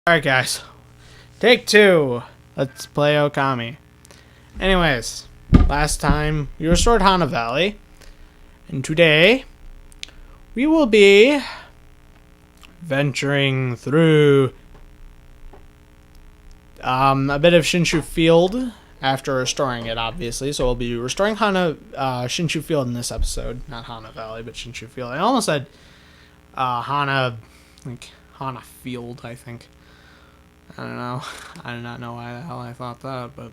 Alright guys, take two. Let's play Okami. Anyways, last time we restored Hana Valley, and today we will be venturing through a bit of Shinshu Field after restoring it, obviously. So we'll be restoring Shinshu Field in this episode. Not Hana Valley, but Shinshu Field. I almost said Hana Field, I think. I don't know. I do not know why the hell I thought that, but...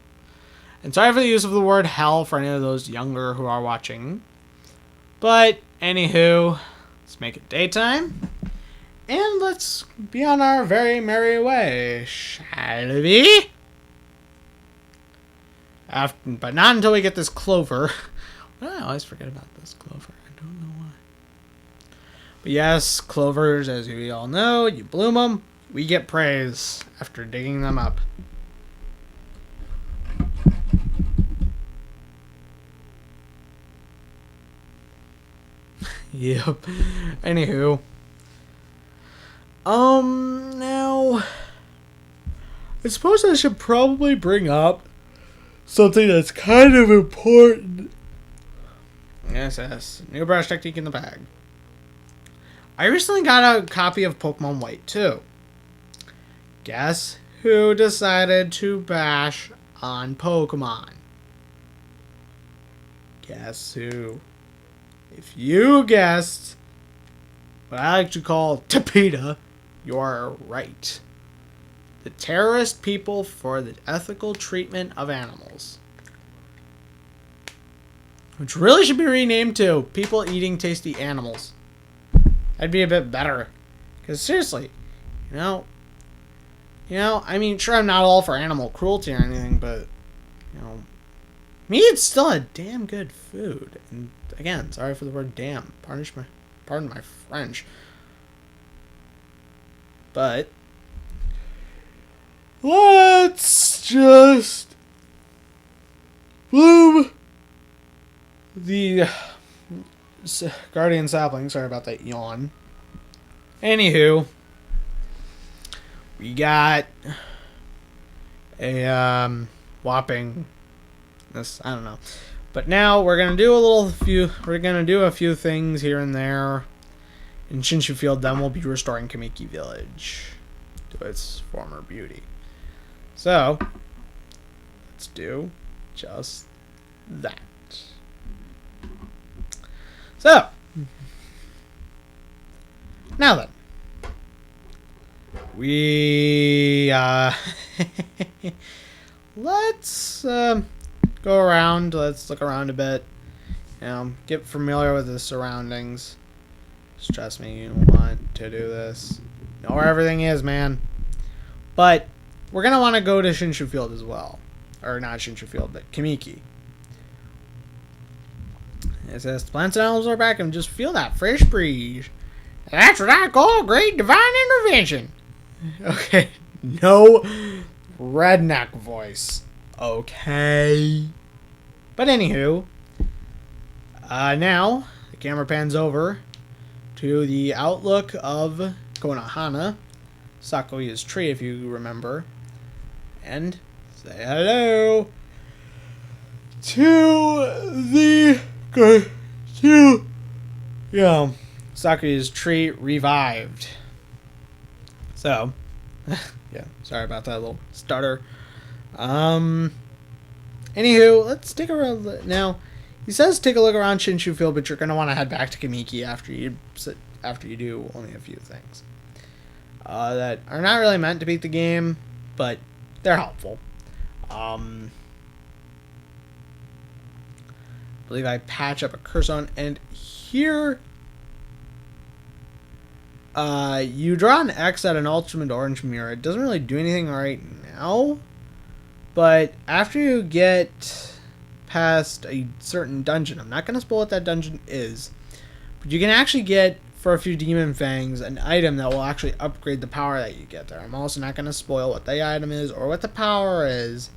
And sorry for the use of the word hell for any of those younger who are watching. But, anywho, let's make it daytime. And let's be on our very merry way, shall we? But not until we get this clover. Well, I always forget about this clover. I don't know why. But yes, clovers, as we all know, you bloom them. We get praise after digging them up. Yep. Anywho. Now, I suppose I should probably bring up something that's kind of important. Yes. New brush technique in the bag. I recently got a copy of Pokemon White 2. Guess who decided to bash on Pokemon? Guess who? If you guessed what I like to call Tapita, you're right. The terrorist people for the ethical treatment of animals. Which really should be renamed to People Eating Tasty Animals. That'd be a bit better. Because seriously, I mean, sure, I'm not all for animal cruelty or anything, but, meat's still a damn good food. And again, sorry for the word damn. Pardon my French. But let's just bloom the guardian sapling. Sorry about that yawn. Anywho, we got a whopping this, I don't know. But now we're gonna do a few things here and there in Shinshu Field, then we'll be restoring Kamiki Village to its former beauty. So let's do just that. So now then, we let's go around. Let's look around a bit. Get familiar with the surroundings. Just trust me, you want to do this. Know where everything is, man. But we're gonna want to go to Shinshu Field as well, or not Shinshu Field, but Kamiki. It says the plants and animals are back, and just feel that fresh breeze. That's what I call great divine intervention. Okay, no redneck voice. Okay. But anywho, now the camera pans over to the outlook of Konohana, Sakuya's tree, if you remember, and say hello to Sakuya's tree revived. So, yeah, sorry about that little stutter. Anywho, let's take a look. Now, he says take a look around Shinshu Field, but you're going to want to head back to Kamiki after you do only a few things that are not really meant to beat the game, but they're helpful. I believe I patch up a curse on, and here you draw an X at an ultimate orange mirror. It doesn't really do anything right now, but after you get past a certain dungeon, I'm not going to spoil what that dungeon is, but you can actually get, for a few demon fangs, an item that will actually upgrade the power that you get there. I'm also not going to spoil what the item is or what the power is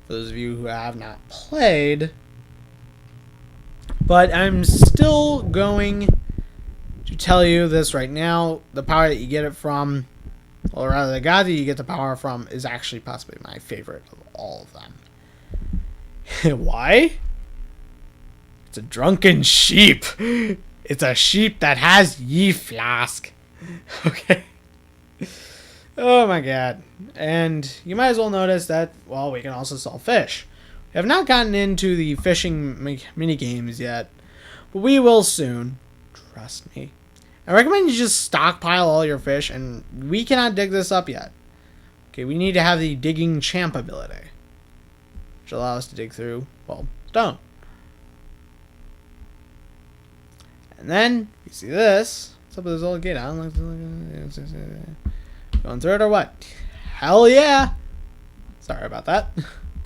for those of you who have not played, but I'm still going to tell you this right now. The power that you get it from or rather the god that you get the power from, is actually possibly my favorite of all of them. Why? It's a drunken sheep. It's a sheep that has ye flask. Okay. Oh my god. And you might as well notice that, well, we can also sell fish. We have not gotten into the fishing mini games yet, but we will soon. Trust me. I recommend you just stockpile all your fish, and we cannot dig this up yet. Okay, we need to have the digging champ ability, which allows us to dig through, well, stone. And then, you see this. What's up with this old gate? I don't like going through it or what? Hell yeah! Sorry about that.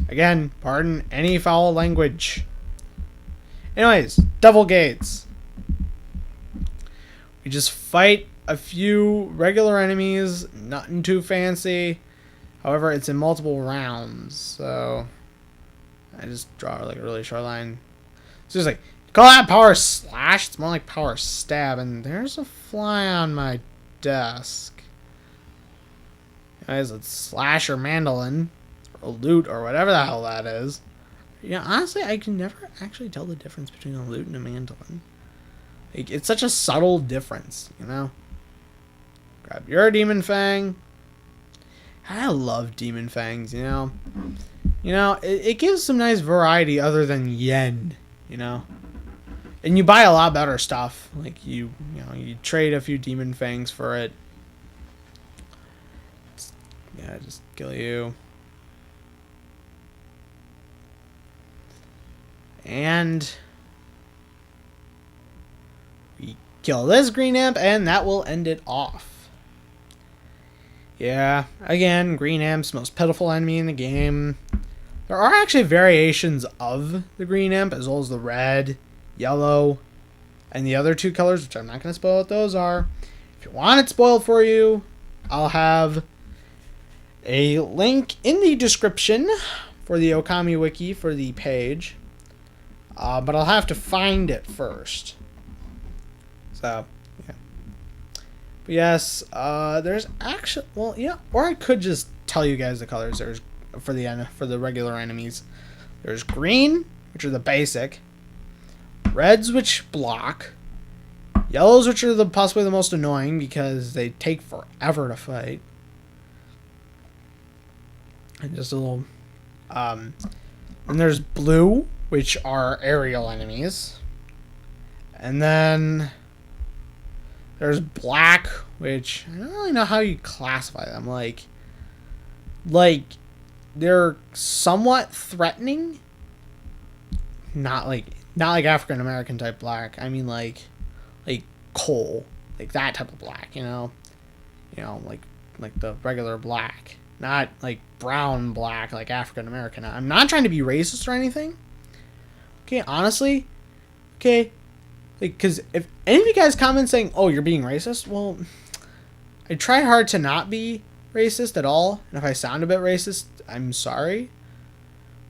Again, pardon any foul language. Anyways, double gates. We just fight a few regular enemies, nothing too fancy. However, it's in multiple rounds, so I just draw like a really short line. It's just like, call that power slash? It's more like power stab, and there's a fly on my desk. Anyways, let's slash or mandolin, or lute, or whatever the hell that is. Yeah, honestly, I can never actually tell the difference between a lute and a mandolin. Like, it's such a subtle difference, you know? Grab your demon fang. I love demon fangs, you know? You know, it gives some nice variety other than yen, you know? And you buy a lot better stuff. Like, you trade a few demon fangs for it. Yeah, just kill you. And we kill this green imp, and that will end it off. Yeah, again, green imp's most pitiful enemy in the game. There are actually variations of the green imp, as well as the red, yellow, and the other two colors, which I'm not going to spoil what those are. If you want it spoiled for you, I'll have a link in the description for the Okami wiki for the page. But I'll have to find it first. So, yeah. But yes, there's actually, well, yeah, or I could just tell you guys the colors. There's for the regular enemies. There's green, which are the basic. Reds, which block. Yellows, which are possibly the most annoying because they take forever to fight. And just a little, and there's blue, which are aerial enemies. And then there's black, which I don't really know how you classify them. Like they're somewhat threatening. Not like African American type black. I mean like coal, like that type of black, you know, like the regular black, not like brown black like African American. I'm not trying to be racist or anything. Okay, honestly, okay, like, because if any of you guys comment saying, "Oh, you're being racist," well, I try hard to not be racist at all, and if I sound a bit racist, I'm sorry.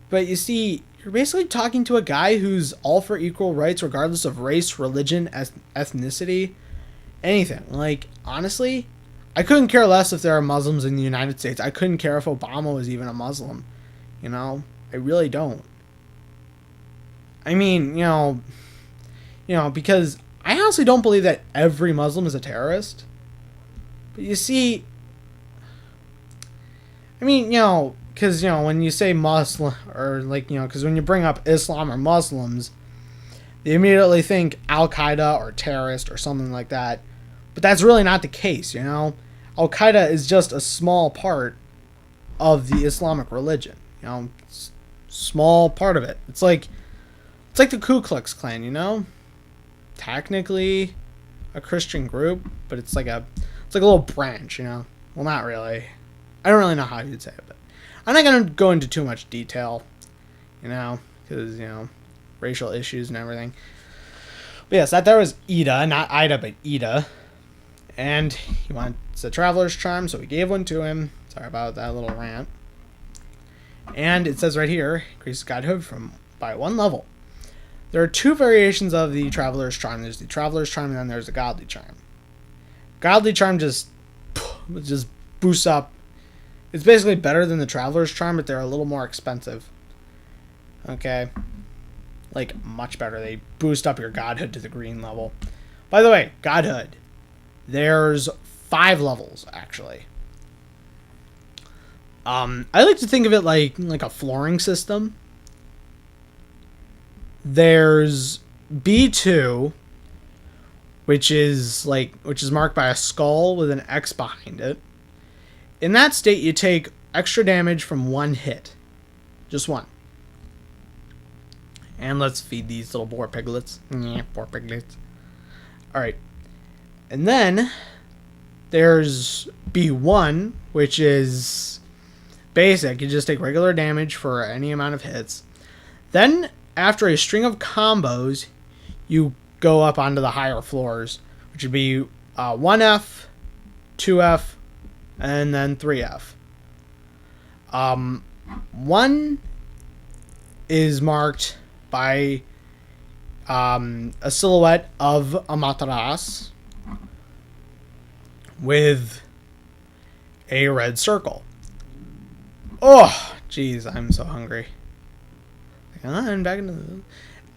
But you see, you're basically talking to a guy who's all for equal rights regardless of race, religion, ethnicity, anything. Like, honestly, I couldn't care less if there are Muslims in the United States. I couldn't care if Obama was even a Muslim. You know? I really don't. I mean, you know, because I honestly don't believe that every Muslim is a terrorist. But you see, I mean, because, when you say Muslim, or because when you bring up Islam or Muslims, they immediately think Al-Qaeda or terrorist or something like that. But that's really not the case, Al-Qaeda is just a small part of the Islamic religion, small part of it. It's like the Ku Klux Klan, technically a Christian group, but it's like a little branch, Well, not really. I don't really know how you'd say it, but I'm not going to go into too much detail, because, racial issues and everything. But yes, that there was Ida, not Ida, but Ida. And he wants a Traveler's Charm, so we gave one to him. Sorry about that little rant. And it says right here, increases godhood by 1 level. There are 2 variations of the Traveler's Charm. There's the Traveler's Charm, and then there's the Godly Charm. Godly Charm just boosts up. It's basically better than the Traveler's Charm, but they're a little more expensive. Okay. Like, much better. They boost up your Godhood to the green level. By the way, Godhood. There's 5 levels, actually. I like to think of it like a flooring system. There's B2, which is marked by a skull with an X behind it. In that state, you take extra damage from 1 hit. Just 1. And let's feed these little boar piglets. Yeah, poor piglets. Alright. And then there's B1, which is basic. You just take regular damage for any amount of hits. Then, after a string of combos, you go up onto the higher floors, which would be 1F, 2F, and then 3F. 1 is marked by a silhouette of Amaterasu with a red circle. Oh, jeez, I'm so hungry. And back into the...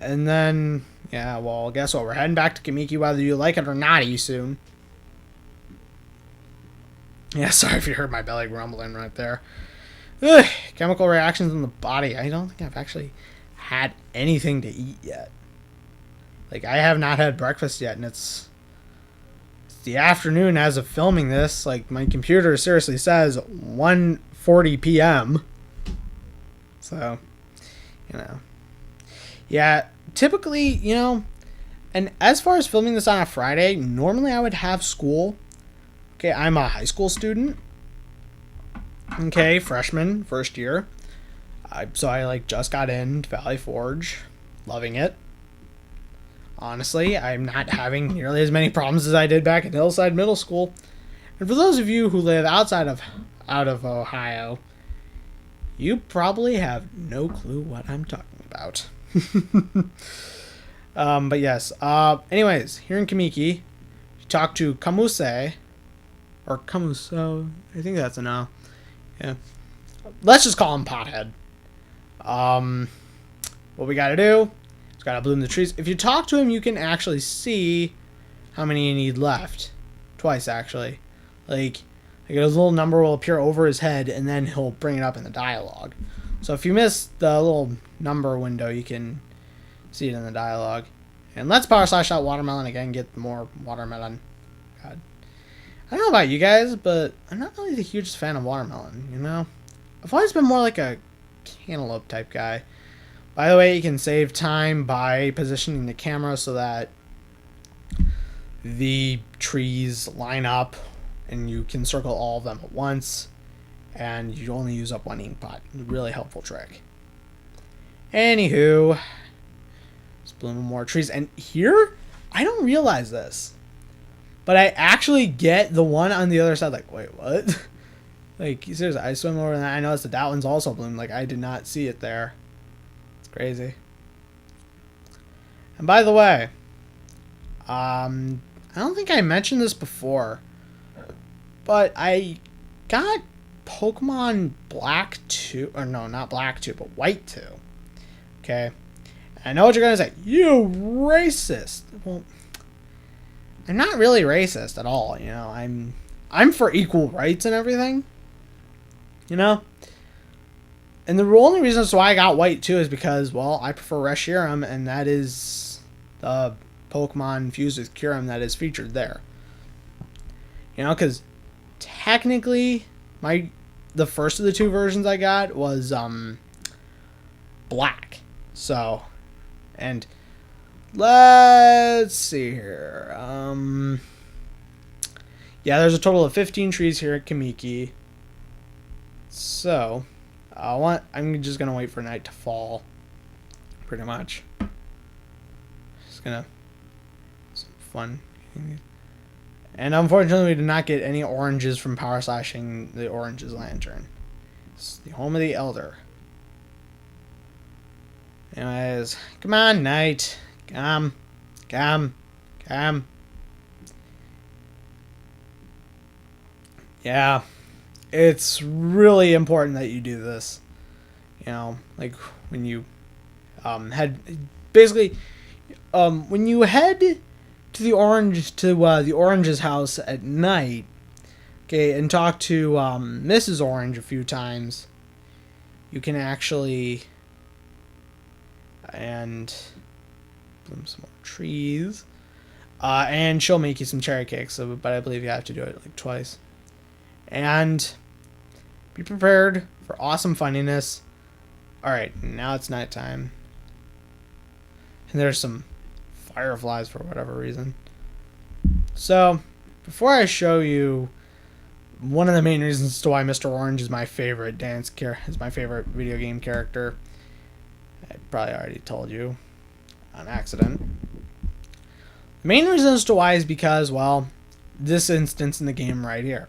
And then, yeah, well, guess what? We're heading back to Kamiki, whether you like it or not, soon. Yeah, sorry if you heard my belly grumbling right there. Ugh, chemical reactions in the body. I don't think I've actually had anything to eat yet. Like, I have not had breakfast yet, and it's the afternoon as of filming this. Like, my computer seriously says 1:40 p.m. So, you know. Yeah, typically, you know, and as far as filming this on a Friday, normally I would have school. Okay, I'm a high school student. Okay, freshman, first year. So I just got into Valley Forge, loving it. Honestly, I'm not having nearly as many problems as I did back at Hillside Middle School. And for those of you who live out of Ohio, you probably have no clue what I'm talking about. But yes. Anyways, here in Kamiki, you talk to Kamuse, or Kamuso. I think that's a no. Yeah. Let's just call him Pothead. What we gotta do is gotta bloom the trees. If you talk to him, you can actually see how many you need left. Twice, actually. Like a little number will appear over his head, and then he'll bring it up in the dialogue. So if you miss the little number window, you can see it in the dialogue. And let's power slash out watermelon again, get more watermelon. God. I don't know about you guys, but I'm not really the hugest fan of watermelon, you know? I've always been more like a cantaloupe type guy. By the way, you can save time by positioning the camera so that the trees line up and you can circle all of them at once, and you only use up 1 ink pot. Really helpful trick. Anywho, just blooming more trees. And here, I don't realize this, but I actually get the one on the other side. Like, wait, what? Like, seriously, I swim over and I noticed that one's also bloomed. Like, I did not see it there. It's crazy. And by the way, I don't think I mentioned this before, but I got Pokemon Black 2, or no, not Black 2, but White 2. Okay? I know what you're going to say. You racist. Well, I'm not really racist at all, you know. I'm for equal rights and everything. You know? And the only reason why I got White 2 is because, well, I prefer Reshiram, and that is the Pokemon fused with Kyurem that is featured there. You know, because technically, the first of the 2 versions I got was black. So, and let's see here. Yeah, there's a total of 15 trees here at Kamiki. So, I'm just gonna wait for night to fall. Pretty much. Just gonna some fun. And unfortunately, we did not get any oranges from power slashing the Orange's Lantern. It's the home of the Elder. Anyways, come on, night. Come. Yeah. it's really important that you do this. You know, like when you head basically when you head to the Orange's house at night, okay, and talk to Mrs. Orange a few times, you can actually and bloom some more trees. And she'll make you some cherry cakes, but I believe you have to do it like twice. And be prepared for awesome funniness. Alright, now it's nighttime. And there's some fireflies for whatever reason. So, before I show you one of the main reasons to why Mr. Orange is my favorite is my favorite video game character, I probably already told you on accident. The main reason as to why is because, well, this instance in the game right here.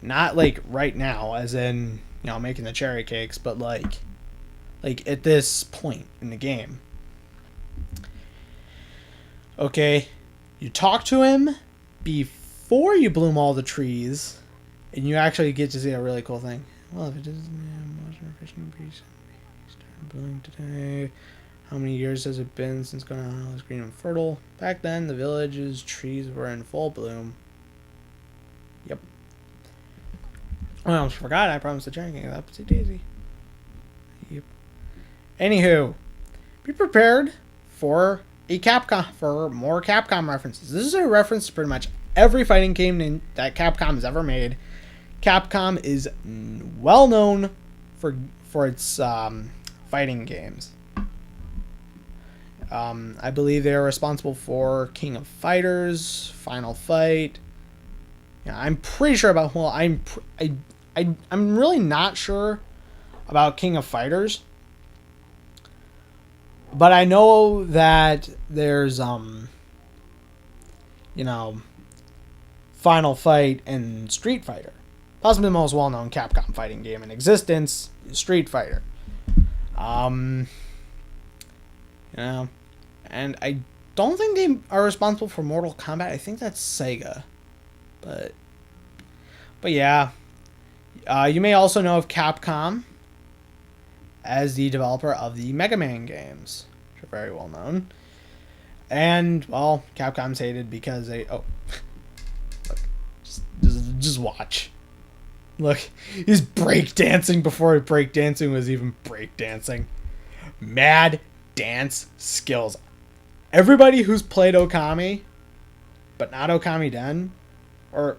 Not like right now, as in, you know, making the cherry cakes, but like at this point in the game. Okay, you talk to him before you bloom all the trees, and you actually get to see a really cool thing. Well, if it doesn't motion fishing breeze started blooming today. How many years has it been since going on all this green and fertile? Back then, the village's trees were in full bloom. Yep. I almost forgot. I promised the cherry cake. Upsy daisy. Yep. Anywho, be prepared for more Capcom references. This is a reference to pretty much every fighting game that Capcom has ever made. Capcom is well known for its fighting games. I believe they are responsible for King of Fighters, Final Fight. Yeah, I'm pretty sure about. Well, I'm really not sure about King of Fighters, but I know that there's Final Fight and Street Fighter. Possibly the most well-known Capcom fighting game in existence is Street Fighter. And I don't think they are responsible for Mortal Kombat. I think that's Sega. But yeah. You may also know of Capcom as the developer of the Mega Man games, which are very well known. And, well, Capcom's hated because they... Oh. Look. Just watch. Look. He's breakdancing before breakdancing was even breakdancing. Mad dance skills. Everybody who's played Okami, but not Okami Den, or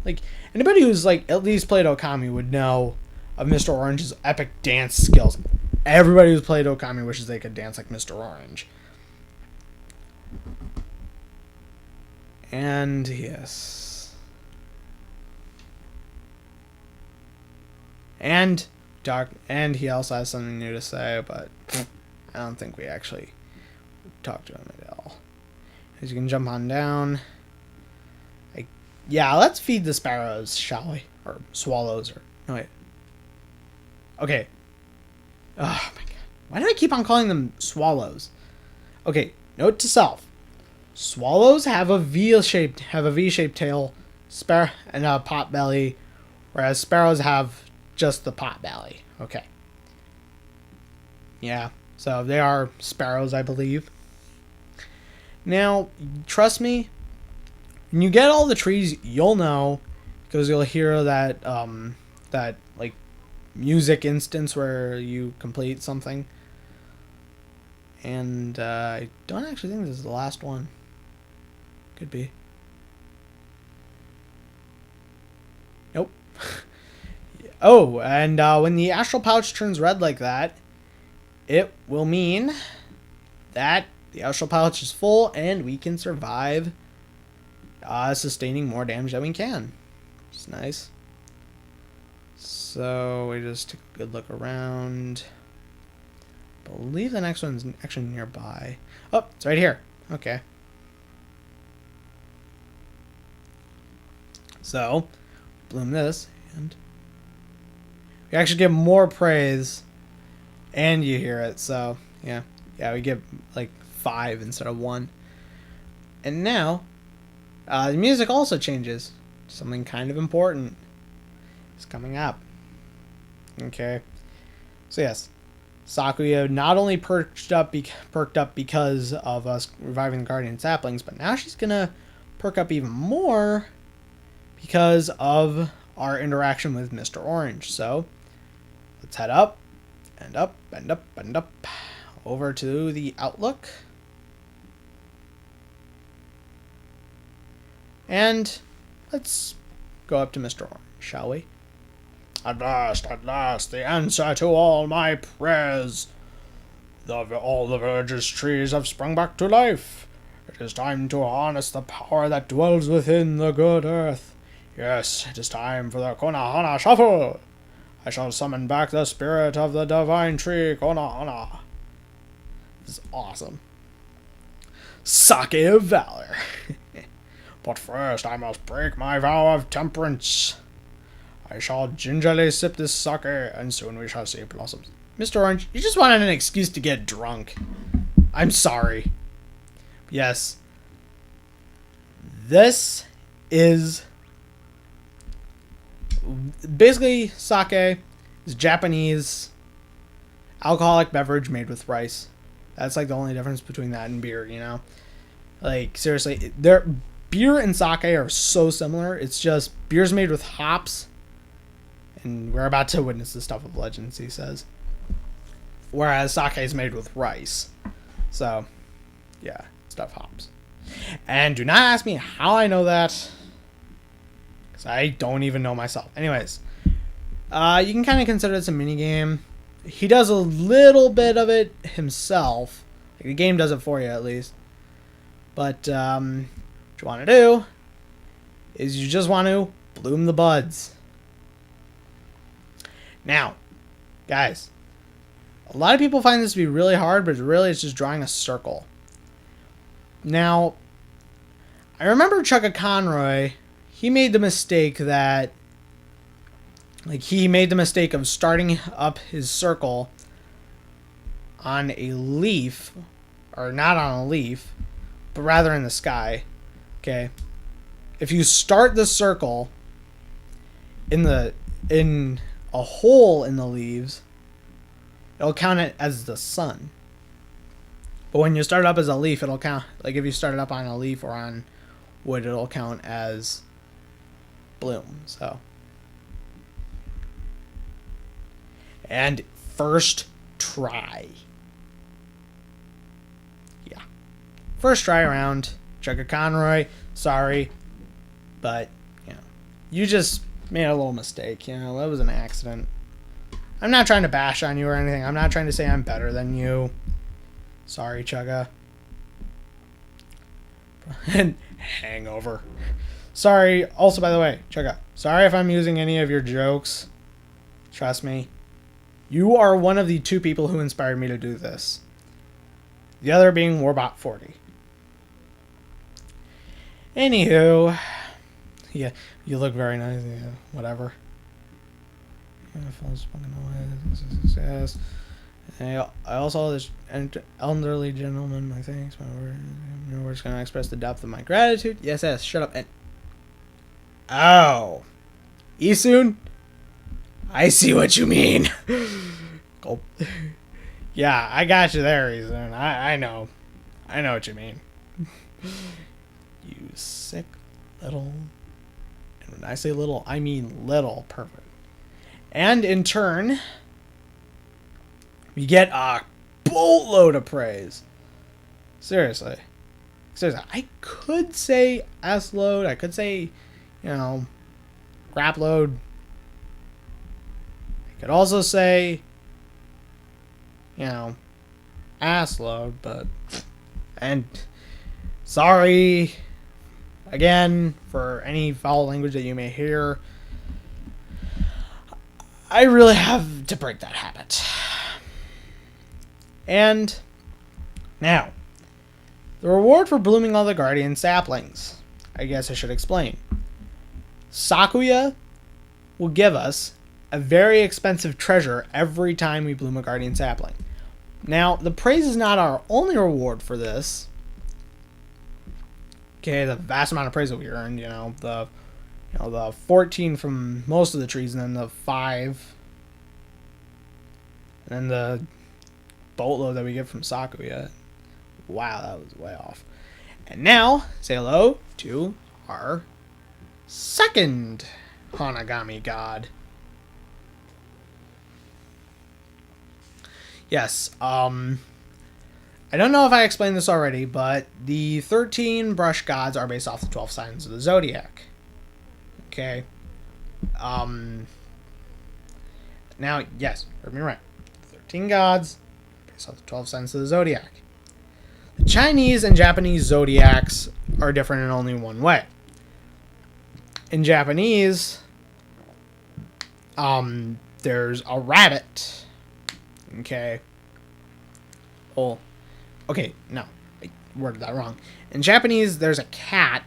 like anybody who's like at least played Okami would know of Mr. Orange's epic dance skills. Everybody who's played Okami wishes they could dance like Mr. Orange. And yes. And he also has something new to say, but I don't think we actually talked to him at all. As you can jump on down. Yeah, let's feed the sparrows, shall we? Or swallows, or... No, wait. Okay. Oh, my God. Why do I keep on calling them swallows? Okay, note to self. Swallows have a V-shaped tail, and a pot belly, whereas sparrows have just the pot belly. Okay. Yeah, so they are sparrows, I believe. Now, trust me, when you get all the trees, you'll know, because you'll hear that like music instance where you complete something. And I don't actually think this is the last one. Could be. Nope. Oh, and when the astral pouch turns red like that, it will mean that the astral pouch is full and we can survive sustaining more damage than we can. It's nice. So we just take a good look around. I believe the next one's actually nearby. Oh, it's right here. Okay. So, bloom this, and we actually get more praise, and you hear it. So, yeah, we get like 5 instead of 1. And now, the music also changes. Something kind of important. is coming up. Okay. So yes, Sakuya not only perked up because of us reviving the guardian saplings, but now she's gonna perk up even more because of our interaction with Mr. Orange. So let's head up and up and up and up over to the Outlook. And let's go up to Mr. Orange, shall we? At last, the answer to all my prayers. All the village's trees have sprung back to life. It is time to harness the power that dwells within the good earth. Yes, it is time for the Konohana Shuffle. I shall summon back the spirit of the divine tree, Konohana. This is awesome. Sake of Valor. But first, I must break my vow of temperance. I shall gingerly sip this sake, and soon we shall see blossoms. Mr. Orange, you just wanted an excuse to get drunk. I'm sorry. Yes. This is... basically, sake is Japanese alcoholic beverage made with rice. That's like the only difference between that and beer, you know? Like, seriously, beer and sake are so similar. It's just beer's made with hops, and we're about to witness the stuff of legends, he says. Whereas sake is made with rice. So, yeah, stuff hops. And do not ask me how I know that, because I don't even know myself. Anyways, you can kind of consider this a mini game. He does a little bit of it himself. Like, the game does it for you, at least. But, what you want to do is you just want to bloom the buds. Now, guys, a lot of people find this to be really hard, but really it's just drawing a circle. Now, I remember Chugga Conroy, he made the mistake that, like, he made the mistake of starting up his circle on a leaf, or not on a leaf, but rather in the sky. Okay, if you start the circle in a hole in the leaves, it'll count it as the sun. But when you start it up as a leaf, it'll count, like if you start it up on a leaf or on wood, it'll count as bloom. So, and first try. Yeah, first try around. Chugga Conroy, sorry, but, you know, you just made a little mistake, you know, that was an accident. I'm not trying to bash on you or anything. I'm not trying to say I'm better than you. Sorry, Chugga. And hangover. Sorry, also, by the way, Chugga, sorry if I'm using any of your jokes. Trust me. You are one of the 2 people who inspired me to do this. The other being Warbot40. Anywho, yeah, you look very nice. Yeah, whatever. I also this elderly gentleman. My thanks. We're just gonna express the depth of my gratitude. Yes. Shut up. And oh, Isun, I see what you mean. Gulp. Yeah, I got you there, Isun. I know what you mean. You sick little, and when I say little, I mean little. Perfect. And in turn, we get a boatload of praise. Seriously. I could say S-load. I could say, you know, crap load. I could also say, you know, ass load, but, and sorry again for any foul language that you may hear. I really have to break that habit. And now, the reward for blooming all the guardian saplings. I guess I should explain. Sakuya will give us a very expensive treasure every time we bloom a guardian sapling. Now, the praise is not our only reward for this. Okay, the vast amount of praise that we earned, You know, the 14 from most of the trees, and then the 5. And then the boatload that we get from Sakuya. Wow, that was way off. And now, say hello to our second Hanagami god. Yes, I don't know if I explained this already, but the 13 brush gods are based off the 12 signs of the zodiac. Okay. Now, yes, heard me right. 13 gods based off the 12 signs of the zodiac. The Chinese and Japanese zodiacs are different in only one way. In Japanese, there's a rabbit. Okay. Well, okay, no, I worded that wrong. In Japanese, there's a cat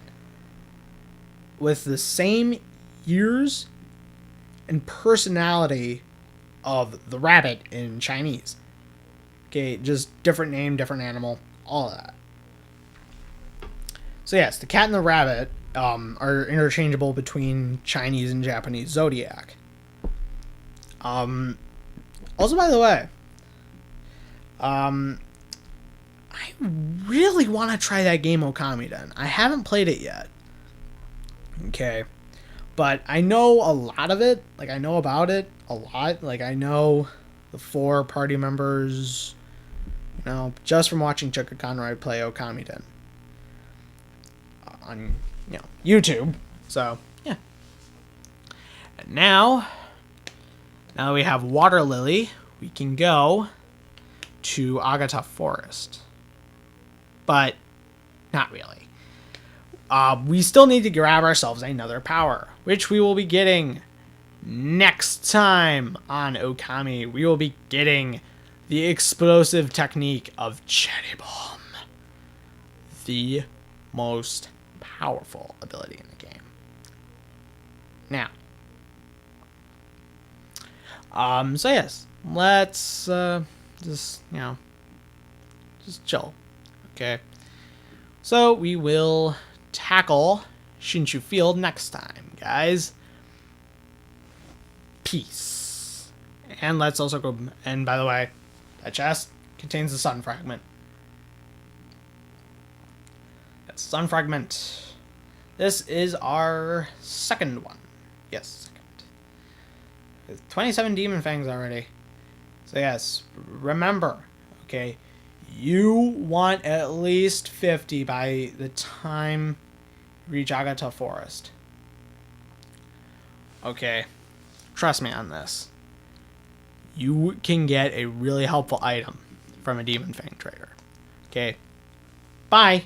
with the same ears and personality of the rabbit in Chinese. Okay, just different name, different animal, all of that. So yes, the cat and the rabbit are interchangeable between Chinese and Japanese zodiac. Also, by the way, I really want to try that game Okami Den. I haven't played it yet. Okay. But I know a lot of it. Like, I know about it a lot. Like, I know the 4 party members, you know, just from watching Chika Conroy play Okami Den on, you know, YouTube. So, yeah. And now that we have Water Lily, we can go to Agata Forest. But not really. We still need to grab ourselves another power, which we will be getting next time on Okami. We will be getting the explosive technique of Cherry Bomb, the most powerful ability in the game. Now, so yes, let's just, you know, just chill. Okay. So we will tackle Shinshu Field next time, guys. Peace. And let's also go, and by the way, that chest contains the sun fragment. That's sun fragment. This is our second one. Yes, second. With 27 demon fangs already. So yes, remember, okay, you want at least 50 by the time you reach Agata Forest. Okay, trust me on this. You can get a really helpful item from a demon fang trader. Okay, bye.